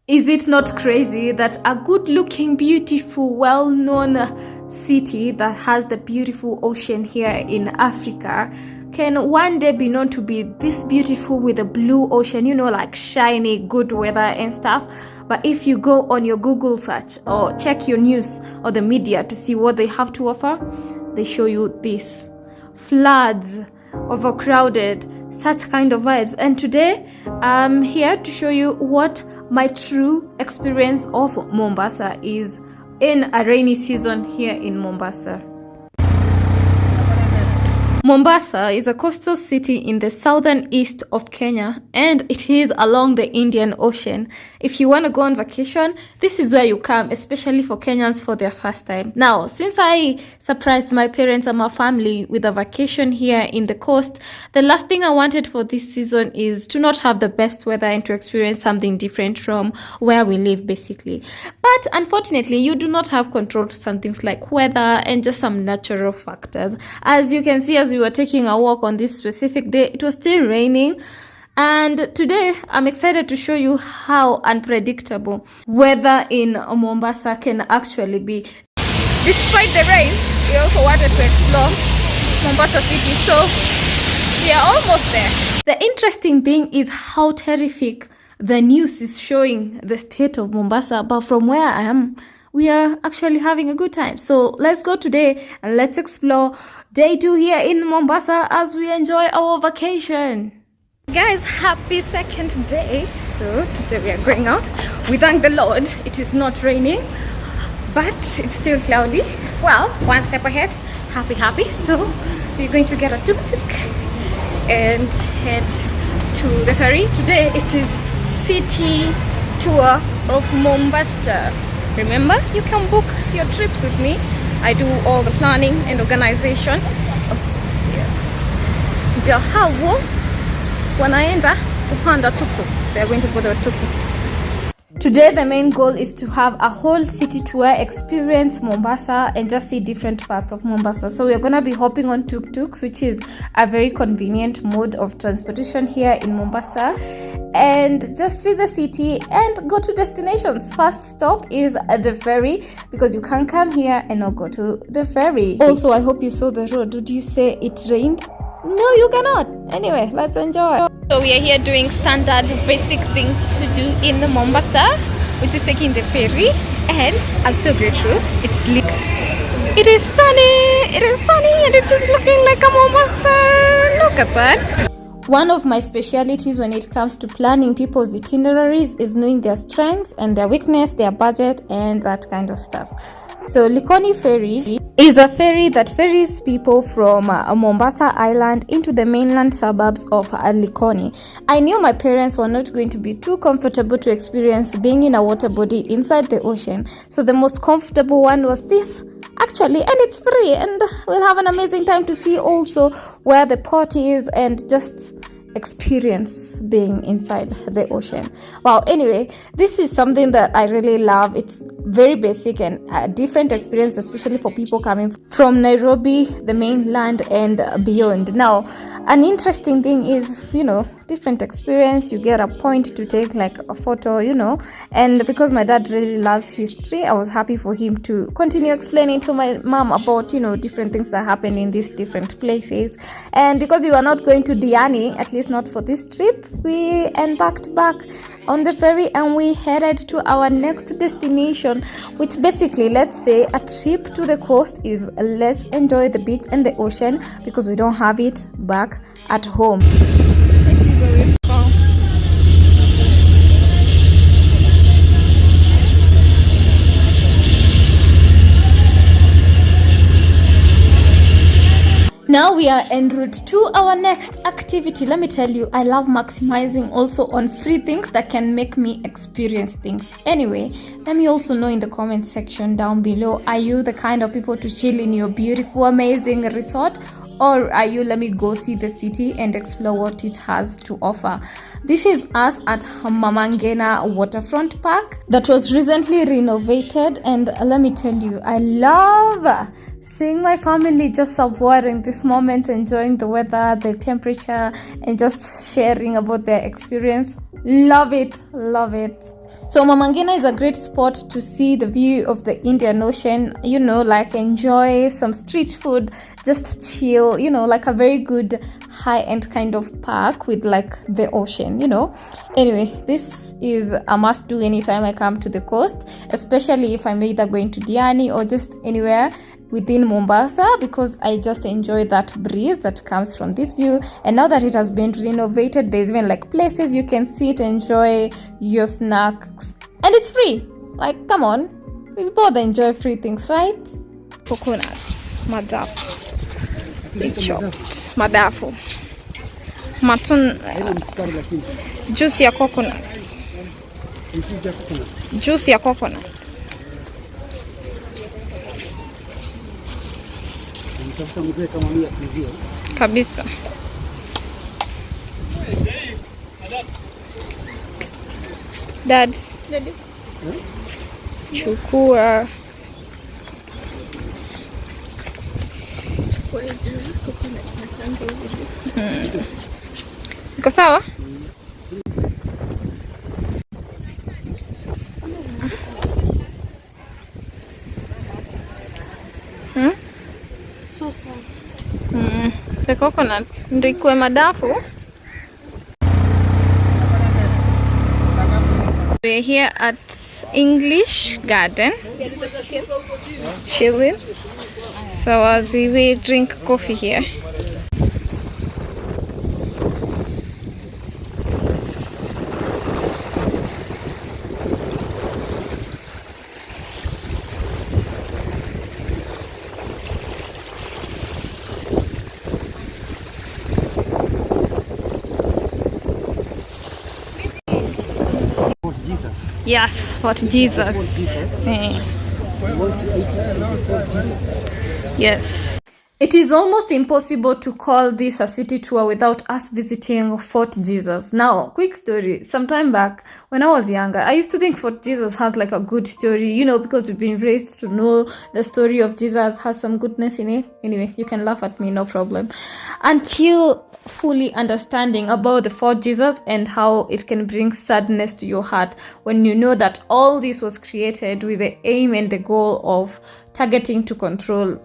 Is it not crazy that a good-looking, beautiful, well-known city that has the beautiful ocean here in Africa can one day be known to be this beautiful with a blue ocean, like shiny, good weather and stuff? But if you go on your Google search or check your news or the media to see what they have to offer, they show you this. Floods, overcrowded, such kind of vibes. And today I'm here to show you what my true experience of Mombasa is in a rainy season here in Mombasa. Mombasa is a coastal city in the southern east of Kenya, and it is along the Indian Ocean. If you want to go on vacation, this is where you come, especially for Kenyans for their first time. Now, since I surprised my parents and my family with a vacation here in the coast, the last thing I wanted for this season is to not have the best weather and to experience something different from where we live, basically. But unfortunately, you do not have control to some things like weather and just some natural factors. As you can see, as we were taking a walk on this specific day, it was still raining, and today I'm excited to show you how unpredictable weather in Mombasa can actually be. Despite the rain, we also wanted to explore Mombasa city, so we are almost there. The interesting thing is how terrific the news is showing the state of Mombasa, but from where I am, we are actually having a good time. So let's go today and let's explore day 2 here in Mombasa as we enjoy our vacation. Guys, happy second day. So today we are going out. We thank the Lord it is not raining, but it's still cloudy. Well, one step ahead. Happy. So we're going to get a tuk-tuk and head to the ferry. Today it is city tour of Mombasa. Remember, you can book your trips with me. I do all the planning and organization. Yes. Ndio hao wanaenda kupanda tuk-tuk. They are going to go to a tuk-tuk. Today the main goal is to have a whole city tour, experience Mombasa and just see different parts of Mombasa. So we're going to be hopping on tuk-tuks, which is a very convenient mode of transportation here in Mombasa, and just see the city and go to destinations. First stop is the ferry, because you can't come here and not go to the ferry. Also, I hope you saw the road. Did you say it rained? No, you cannot. Anyway, let's enjoy. So we are here doing standard basic things to do in the Mombasa, which is taking the ferry, and I'm so grateful. It's slick. It is sunny, and it is looking like a Mombasa. Look at that. One of my specialities when it comes to planning people's itineraries is knowing their strengths and their weakness, their budget, and that kind of stuff. So Likoni Ferry is a ferry that ferries people from Mombasa Island into the mainland suburbs of Likoni. I knew my parents were not going to be too comfortable to experience being in a water body inside the ocean, so the most comfortable one was this actually, and it's free, and we'll have an amazing time to see also where the port is and just experience being inside the ocean. Wow, anyway, this is something that I really love. It's very basic and a different experience, especially for people coming from Nairobi, the mainland, and beyond. Now, an interesting thing is, different experience. You get a point to take like a photo, and because my dad really loves history, I was happy for him to continue explaining to my mom about, different things that happen in these different places. And because we were not going to Diani, at least not for this trip, we embarked back on the ferry and we headed to our next destination, which basically, let's say a trip to the coast is let's enjoy the beach and the ocean, because we don't have it back at home. Now we are en route to our next activity. Let me tell you, I love maximizing also on free things that can make me experience things. Anyway, let me also know in the comment section down below, are you the kind of people to chill in your beautiful, amazing resort? Or are you, let me go see the city and explore what it has to offer? This is us at Mamangena Waterfront Park that was recently renovated, and let me tell you, I love seeing my family just savoring this moment, enjoying the weather, the temperature, and just sharing about their experience. Love it. So Mama Ngina is a great spot to see the view of the Indian Ocean, you know, like enjoy some street food, just chill, you know, like a very good high-end kind of park with like the ocean, you know. Anyway, this is a must-do anytime I come to the coast, especially if I'm either going to Diani or just anywhere within Mombasa, because I just enjoy that breeze that comes from this view. And now that it has been renovated, there's even like places you can sit, enjoy your snacks, and it's free. Like, come on, we both enjoy free things, right? Coconuts, madafu, big chopped madafu, matun, juice ya coconut, juice ya coconut. Kabisa. Dad, chukua. Iko sawa? The coconut ndio ikuwe madafu. We're here at English Garden, chilling. So as we wait, drink coffee here. Yes, Fort Jesus. Yes. It is almost impossible to call this a city tour without us visiting Fort Jesus. Now, quick story. Sometime back, when I was younger, I used to think Fort Jesus has like a good story, you know, because we've been raised to know the story of Jesus has some goodness in it. Anyway, you can laugh at me, no problem. Until fully understanding about the Fort Jesus and how it can bring sadness to your heart when you know that all this was created with the aim and the goal of targeting to control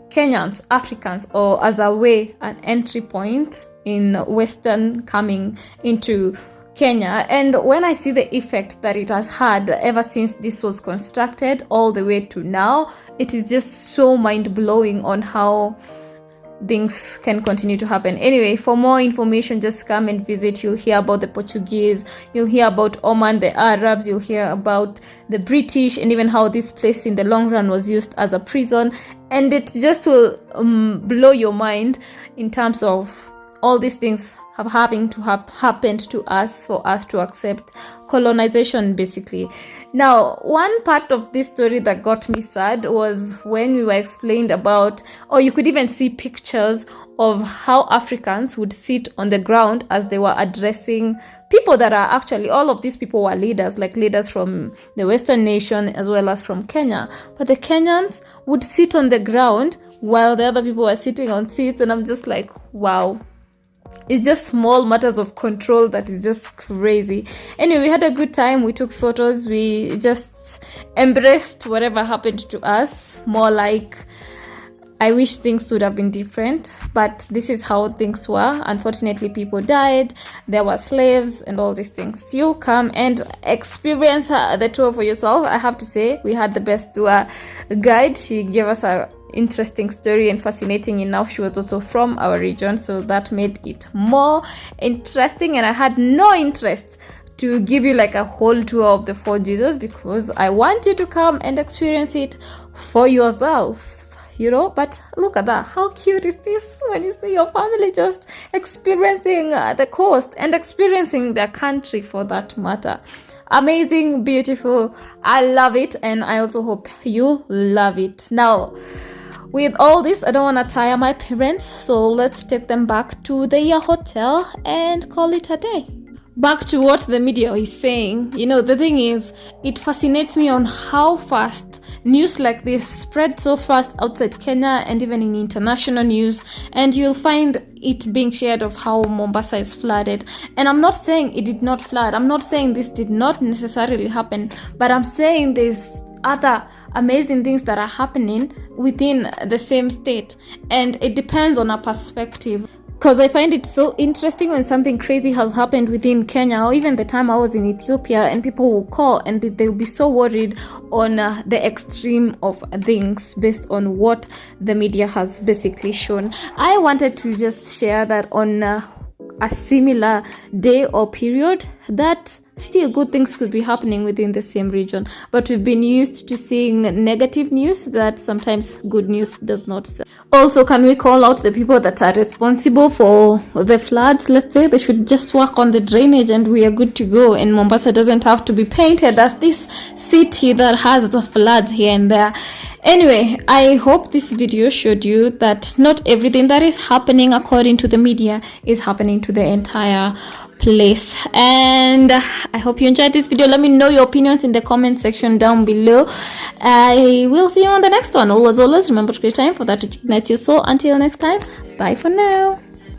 Kenyans, Africans, or as a way, an entry point in Western coming into Kenya. And when I see the effect that it has had ever since this was constructed all the way to now, it is just so mind-blowing on how things can continue to happen. Anyway, for more information, just come and visit. You'll hear about the Portuguese, you'll hear about Oman, the Arabs, you'll hear about the British, and even how this place in the long run was used as a prison. And it just will blow your mind in terms of all these things have happened to us for us to accept colonization, basically. Now, one part of this story that got me sad was when we were explained about, or you could even see pictures of how Africans would sit on the ground as they were addressing people that are actually, all of these people were leaders, like leaders from the Western nation as well as from Kenya. But the Kenyans would sit on the ground while the other people were sitting on seats, and I'm just like, wow. It's just small matters of control that is just crazy. Anyway, we had a good time. We took photos. We just embraced whatever happened to us. More like, I wish things would have been different, but this is how things were. Unfortunately, people died. There were slaves and all these things. You come and experience the tour for yourself. I have to say, we had the best tour guide. She gave us a interesting story, and fascinating enough, she was also from our region, so that made it more interesting. And I had no interest to give you like a whole tour of the Fort Jesus because I want you to come and experience it for yourself, you know. But look at that, how cute is this when you see your family just experiencing the coast and experiencing their country for that matter. Amazing, beautiful. I love it, and I also hope you love it. Now, with all this, I don't want to tire my parents, so let's take them back to their hotel and call it a day. Back to what the media is saying, you know, the thing is, it fascinates me on how fast news like this spread so fast outside Kenya and even in international news, and you'll find it being shared of how Mombasa is flooded. And I'm not saying it did not flood, I'm not saying this did not necessarily happen, but I'm saying there's other amazing things that are happening within the same state, and it depends on a perspective. Because I find it so interesting when something crazy has happened within Kenya, or even the time I was in Ethiopia, and people will call and they'll be so worried on the extreme of things based on what the media has basically shown. I wanted to just share that on a similar day or period, that still good things could be happening within the same region, but we've been used to seeing negative news that sometimes good news does not sell. Also, can we call out the people that are responsible for the floods? Let's say they should just work on the drainage and we are good to go, and Mombasa doesn't have to be painted as this city that has the floods here and there. Anyway, I hope this video showed you that not everything that is happening according to the media is happening to the entire place. And I hope you enjoyed this video. Let me know your opinions in the comment section down below. I will see you on the next one. Always remember to create time for that which ignites your soul. Until next time, bye for now.